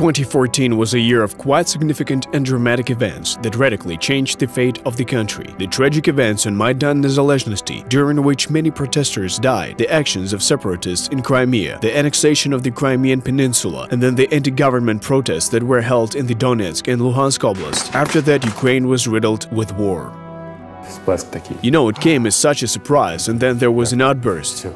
2014 was a year of quite significant and dramatic events that radically changed the fate of the country. The tragic events on Maidan Nezalezhnosti, during which many protesters died, the actions of separatists in Crimea, the annexation of the Crimean Peninsula, and then the anti-government protests that were held in the Donetsk and Luhansk Oblast. After that, Ukraine was riddled with war. You know, it came as such a surprise, and then there was an outburst.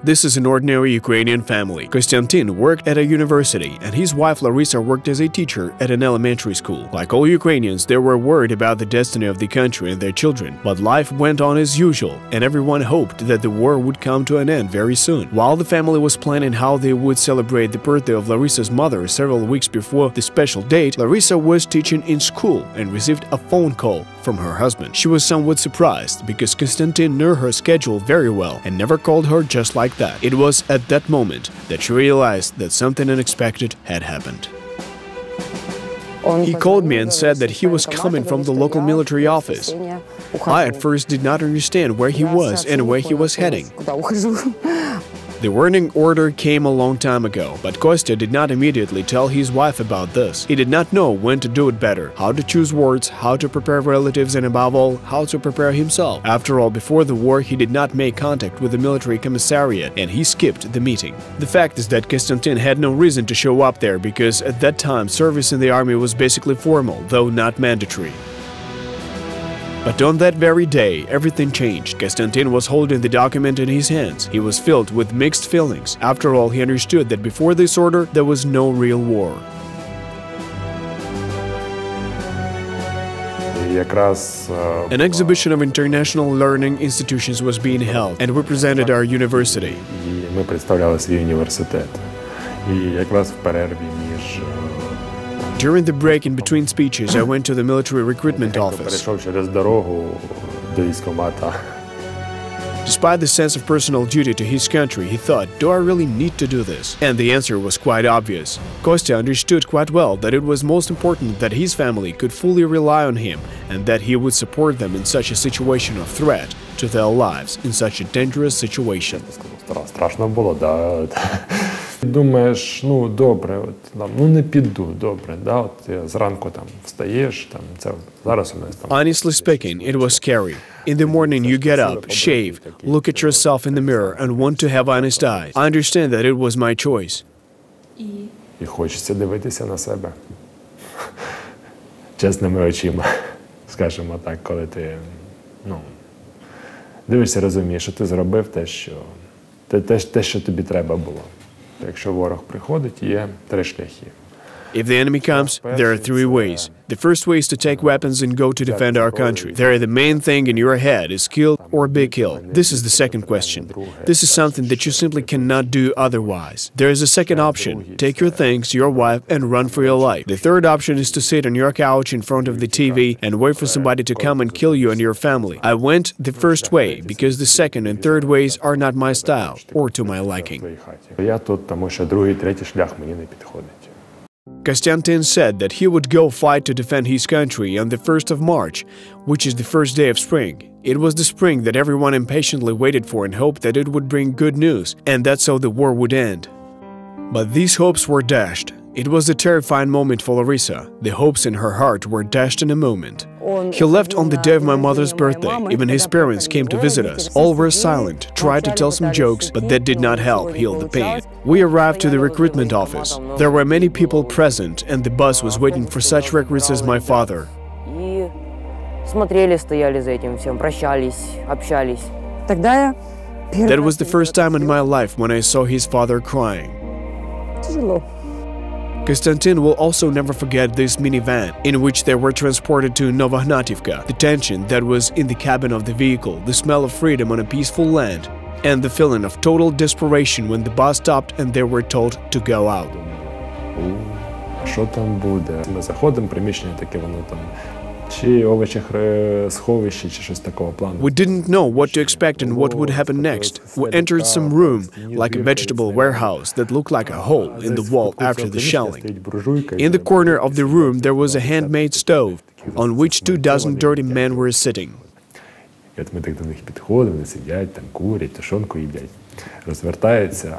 This is an ordinary Ukrainian family. Kostyantyn worked at a university, and his wife Larissa worked as a teacher at an elementary school. Like all Ukrainians, they were worried about the destiny of the country and their children. But life went on as usual, and everyone hoped that the war would come to an end very soon. While the family was planning how they would celebrate the birthday of Larissa's mother several weeks before the special date, Larissa was teaching in school and received a phone call from her husband. She was somewhat surprised, because Kostyantyn knew her schedule very well and never called her just like that. It was at that moment that she realized that something unexpected had happened. He called me and said that he was coming from the local military office. I at first did not understand where he was and where he was heading. The warning order came a long time ago, but Kostya did not immediately tell his wife about this. He did not know when to do it better, how to choose words, how to prepare relatives, and above all, how to prepare himself. After all, before the war, he did not make contact with the military commissariat, and he skipped the meeting. The fact is that Kostyantyn had no reason to show up there, because at that time service in the army was basically formal, though not mandatory. But on that very day, everything changed. Kostyantyn was holding the document in his hands. He was filled with mixed feelings. After all, he understood that before this order, there was no real war. An exhibition of international learning institutions was being held, and we presented our university. During the break in between speeches, I went to the military recruitment office. Despite the sense of personal duty to his country, he thought, do I really need to do this? And the answer was quite obvious. Kostya understood quite well that it was most important that his family could fully rely on him and that he would support them in such a situation of threat to their lives, in such a dangerous situation. Думаєш, ну добре, не піду, добре, зранку встаєш, зараз у нас Honestly speaking, it was scary. In the morning you get up, shave, look at yourself in the mirror and want to have honest eyes. I understand that it was my choice. І хочеться дивитися на себе чесними очима, скажімо так, коли ти, дивишся, розумієш, що ти зробив те, що тобі треба було. Якщо ворог приходить, є три шляхи. If the enemy comes, there are three ways. The first way is to take weapons and go to defend our country. There, the main thing in your head is kill or be killed. This is the second question. This is something that you simply cannot do otherwise. There is a second option. Take your things, your wife, and run for your life. The third option is to sit on your couch in front of the TV and wait for somebody to come and kill you and your family. I went the first way because the second and third ways are not my style or to my liking. Я тут, тому що другий, третій шлях мені не підходить. Kostyantyn said that he would go fight to defend his country on the 1st of March, which is the first day of spring. It was the spring that everyone impatiently waited for and hoped that it would bring good news, and that so the war would end. But these hopes were dashed. It was a terrifying moment for Larissa. The hopes in her heart were dashed in a moment. He left on the day of my mother's birthday. Even his parents came to visit us. All were silent, tried to tell some jokes, but that did not help heal the pain. We arrived to the recruitment office. There were many people present, and the bus was waiting for such recruits as my father. That was the first time in my life when I saw his father crying. Kostyantyn will also never forget this minivan, in which they were transported to Novognativka, the tension that was in the cabin of the vehicle, the smell of freedom on a peaceful land, and the feeling of total desperation when the bus stopped and they were told to go out. Що там буде? Ми заходимо, приміщення таке, воно там чи овочесховище, чи щось такого плану. We didn't know what to expect and what would happen next. We entered some room, like a vegetable warehouse that looked like a hole in the wall after the shelling. In the corner of the room there was a handmade stove, on which 24 dirty men were sitting. І от ми так до них підходимо, вони сидять, там курять, тушонку їдять. Розвертаються,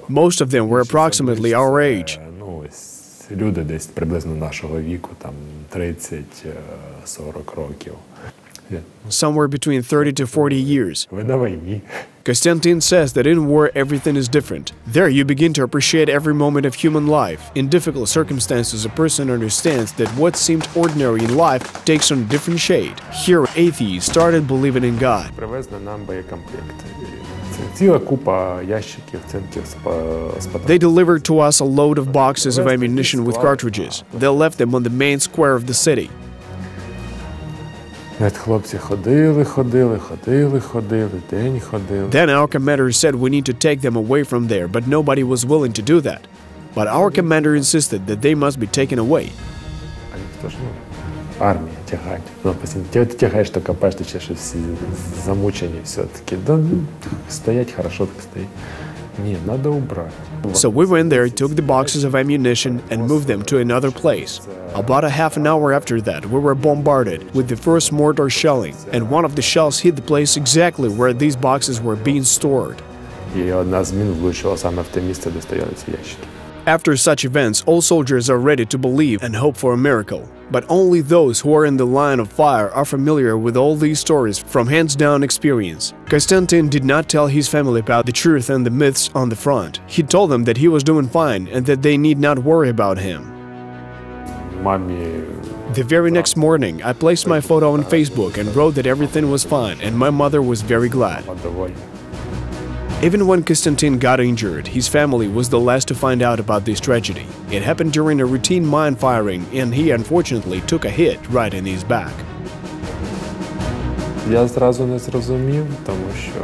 Most of them were approximately our age. люди десь приблизно нашого віку, там 30-40 років. Somewhere between 30 to 40 years. Ви на війні. Kostyantyn says that in war everything is different. There you begin to appreciate every moment of human life. In difficult circumstances, a person understands that what seemed ordinary in life takes on a different shade. Here, atheists started believing in God. Привезли нам боєкомплект. Ціла купа ящиків, цинків з They delivered to us a load of boxes of ammunition with cartridges. They left them on the main square of the city. Хлопці ходили, день ходили. Then our commander said we need to take them away from there, but nobody was willing to do that. But our commander insisted that they must be taken away. А ніхто ж, армія тягать. Постійно, ти тягаєш, то копаєш, ти ще всі замучені все-таки. Да, стоять хорошо, так стоять. Ні, треба убрати. So we went there, took the boxes of ammunition and moved them to another place. About a half an hour after that, we were bombarded with the first mortar shelling, and one of the shells hit the place exactly where these boxes were being stored. І одна з мін влучила саме в те місце, де стояли ці ящики. After such events, all soldiers are ready to believe and hope for a miracle. But only those who are in the line of fire are familiar with all these stories from hands-down experience. Kostyantyn did not tell his family about the truth and the myths on the front. He told them that he was doing fine and that they need not worry about him. The very next morning, I placed my photo on Facebook and wrote that everything was fine, and my mother was very glad. Even when Kostyantyn got injured, his family was the last to find out about this tragedy. It happened during a routine mine firing, and he unfortunately took a hit right in his back. Я зразу не зрозумів, тому що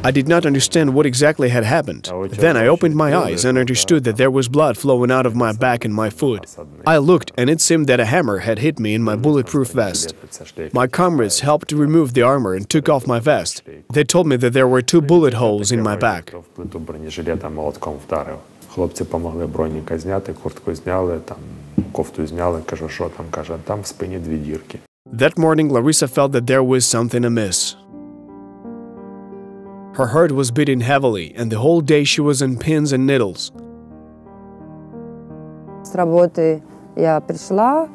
I did not understand what exactly had happened. Then I opened my eyes and understood that there was blood flowing out of my back and my foot. I looked, and it seemed that a hammer had hit me in my bulletproof vest. My comrades helped to remove the armor and took off my vest. They told me that there were 2 bullet holes in my back. Хлопці помогли броніка зняти, куртку зняли, там кофту зняли, кажу, що там, каже, там в спині 2 дірки. That morning, Larissa felt that there was something amiss. Her heart was beating heavily, and the whole day she was on pins and needles. С работы я пришла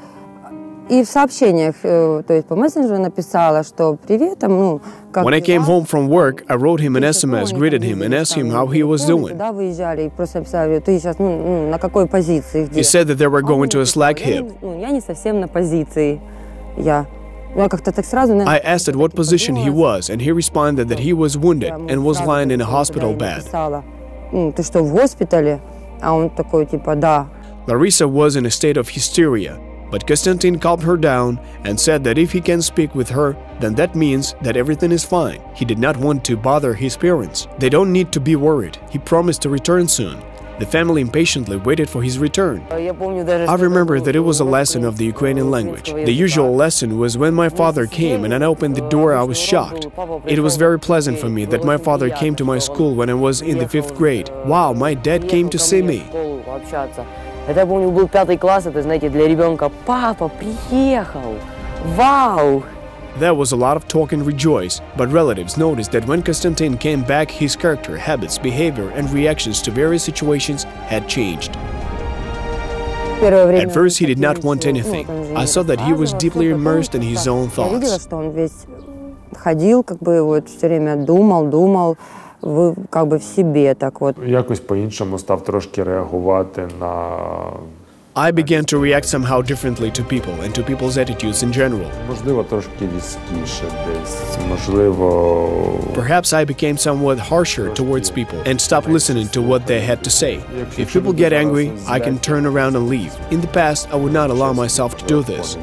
и в сообщениях, то есть по мессенджеру написала, что привет, там, ну, как When I came home from work, I wrote him an SMS, greeted him, and asked him how he was doing. Куда выезжали, и просто написали, ты сейчас, ну, на какой позиции, где? He said that they were going to a slag hip. Ну, я не совсем на позиции, I asked at what position he was, and he responded that he was wounded and was lying in a hospital bed. Ты что, в госпитале? А он такой, типа, да. Larissa was in a state of hysteria, but Kostyantyn calmed her down and said that if he can speak with her, then that means that everything is fine. He did not want to bother his parents. They don't need to be worried. He promised to return soon. The family impatiently waited for his return. I remember that it was a lesson of the Ukrainian language. The usual lesson was when my father came and I opened the door, I was shocked. It was very pleasant for me that my father came to my school when I was in the 5th grade. Wow, my dad came to see me. Это я помню, был 5 класс, это, знаете, для ребенка «Папа приехал! Вау!» There was a lot of talk and rejoice, but relatives noticed that when Kostyantyn came back, his character, habits, behavior, and reactions to various situations had changed. At first, he did not want anything. I saw that he was deeply immersed in his own thoughts. Ходил, как бы вот все время думал, как бы в себе так вот. Якось по-іншому став трошки реагувати на I began to react somehow differently to people and to people's attitudes in general. Можливо, трошки різкіше десь. Можливо. Perhaps I became somewhat harsher towards people and stopped listening to what they had to say. If people get angry, I can turn around and leave. In the past, I would not allow myself to do this.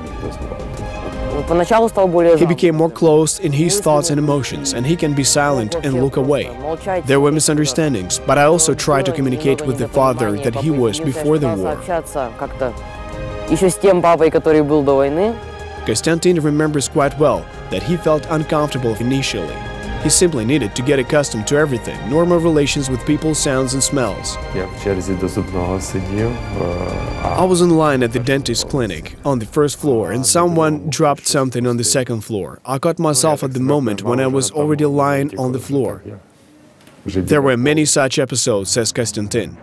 He became more closed in his thoughts and emotions, and he can be silent and look away. There were misunderstandings, but I also tried to communicate with the father that he was before the war. Kostyantyn remembers quite well that he felt uncomfortable initially. He simply needed to get accustomed to everything, normal relations with people, sounds and smells. I was in line at the dentist clinic on the 1st floor and someone dropped something on the 2nd floor. I caught myself at the moment when I was already lying on the floor. There were many such episodes, says Kostyantyn.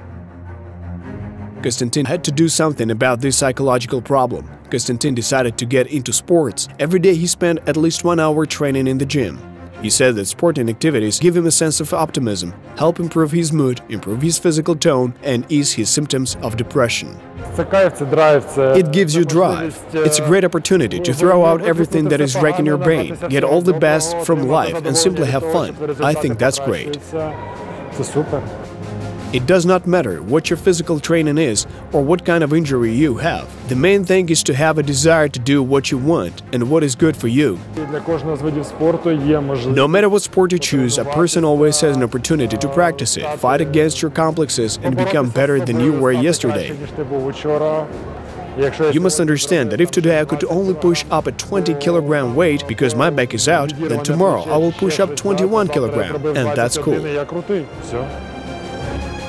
Kostyantyn had to do something about this psychological problem. Kostyantyn decided to get into sports. Every day he spent at least 1 hour training in the gym. He said that sporting activities give him a sense of optimism, help improve his mood, improve his physical tone, and ease his symptoms of depression. It gives you drive. It's a great opportunity to throw out everything that is wrecking your brain, get all the best from life, and simply have fun. I think that's great. It does not matter what your physical training is or what kind of injury you have. The main thing is to have a desire to do what you want and what is good for you. No matter what sport you choose, a person always has an opportunity to practice it, fight against your complexes, and become better than you were yesterday. You must understand that if today I could only push up a 20-kilogram weight because my back is out, then tomorrow I will push up 21 kilogram, and that's cool.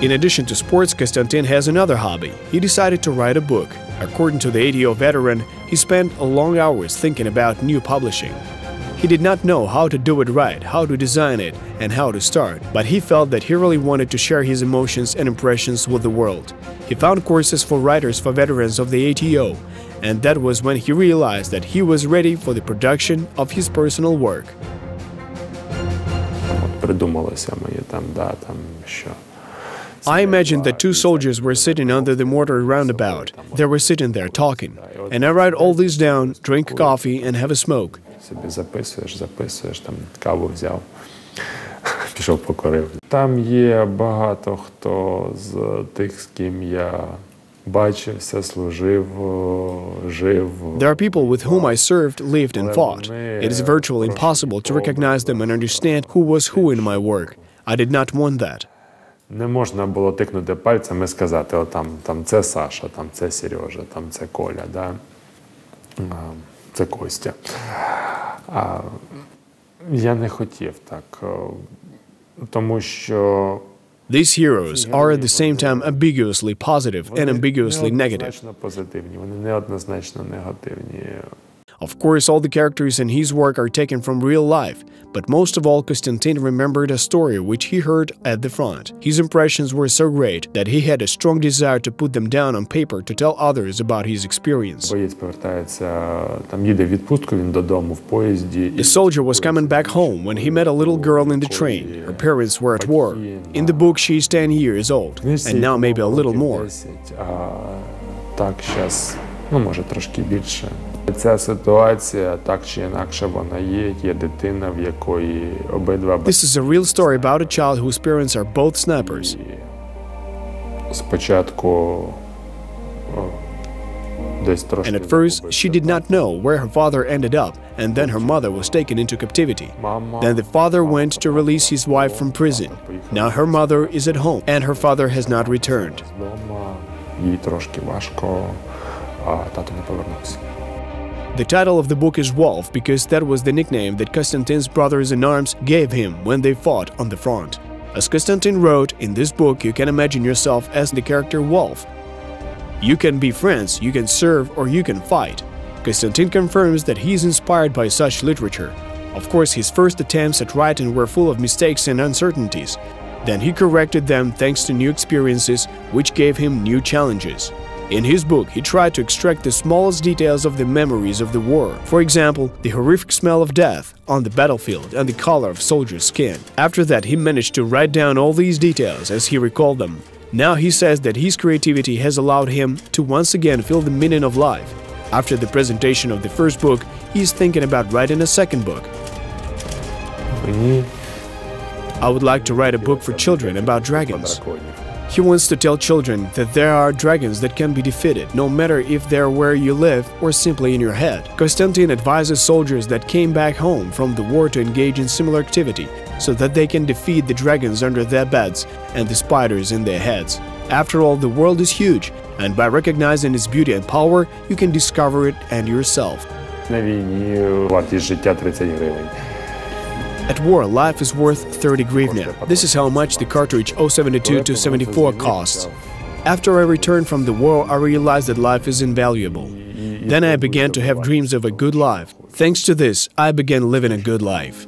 In addition to sports, Kostyantyn has another hobby. He decided to write a book. According to the ATO veteran, he spent long hours thinking about new publishing. He did not know how to do it right, how to design it, and how to start, but he felt that he really wanted to share his emotions and impressions with the world. He found courses for writers for veterans of the ATO, and that was when he realized that he was ready for the production of his personal work. I imagined that two soldiers were sitting under the mortar roundabout. They were sitting there talking. And I write all this down, drink coffee and have a smoke. Там є багато хто з тих, з ким я бачився, служив, жив. There are people with whom I served, lived and fought. It is virtually impossible to recognize them and understand who was who in my work. I did not want that. Не можна було тикнути пальцем і сказати, о, там це Саша, там це Сережа, там це Коля, да? Це Костя. Я не хотів так, тому що These heroes are at the same time ambiguously positive and ambiguously negative. Вони неоднозначно негативні. Of course, all the characters in his work are taken from real life, but most of all, Kostyantyn remembered a story which he heard at the front. His impressions were so great that he had a strong desire to put them down on paper to tell others about his experience. The soldier was coming back home when he met a little girl in the train. Her parents were at war. In the book, she is 10 years old, and now maybe a little more. Може трошки більше. Ця ситуація, так чи інакше, вона є дитина, в якої обидва... This is a real story about a child whose parents are both snipers. Спочатку десь трошки... And at first, she did not know where her father ended up, and then her mother was taken into captivity. Then the father went to release his wife from prison. Now her mother is at home, and her father has not returned. Їй трошки важко, а тато не повернувся. The title of the book is Wolf because that was the nickname that Kostyantyn's brothers-in-arms gave him when they fought on the front. As Kostyantyn wrote, in this book you can imagine yourself as the character Wolf. You can be friends, you can serve, or you can fight. Kostyantyn confirms that he is inspired by such literature. Of course, his first attempts at writing were full of mistakes and uncertainties. Then he corrected them thanks to new experiences, which gave him new challenges. In his book, he tried to extract the smallest details of the memories of the war. For example, the horrific smell of death on the battlefield and the color of soldiers' skin. After that, he managed to write down all these details as he recalled them. Now he says that his creativity has allowed him to once again feel the meaning of life. After the presentation of the first book, he is thinking about writing a second book. I would like to write a book for children about dragons. He wants to tell children that there are dragons that can be defeated, no matter if they're where you live or simply in your head. Kostyantyn advises soldiers that came back home from the war to engage in similar activity, so that they can defeat the dragons under their beds and the spiders in their heads. After all, the world is huge, and by recognizing its beauty and power, you can discover it and yourself. На війні вартість життя 30 гривень. At war, life is worth 30 hryvnia. This is how much the cartridge 072-74 costs. After I returned from the war, I realized that life is invaluable. Then I began to have dreams of a good life. Thanks to this, I began living a good life.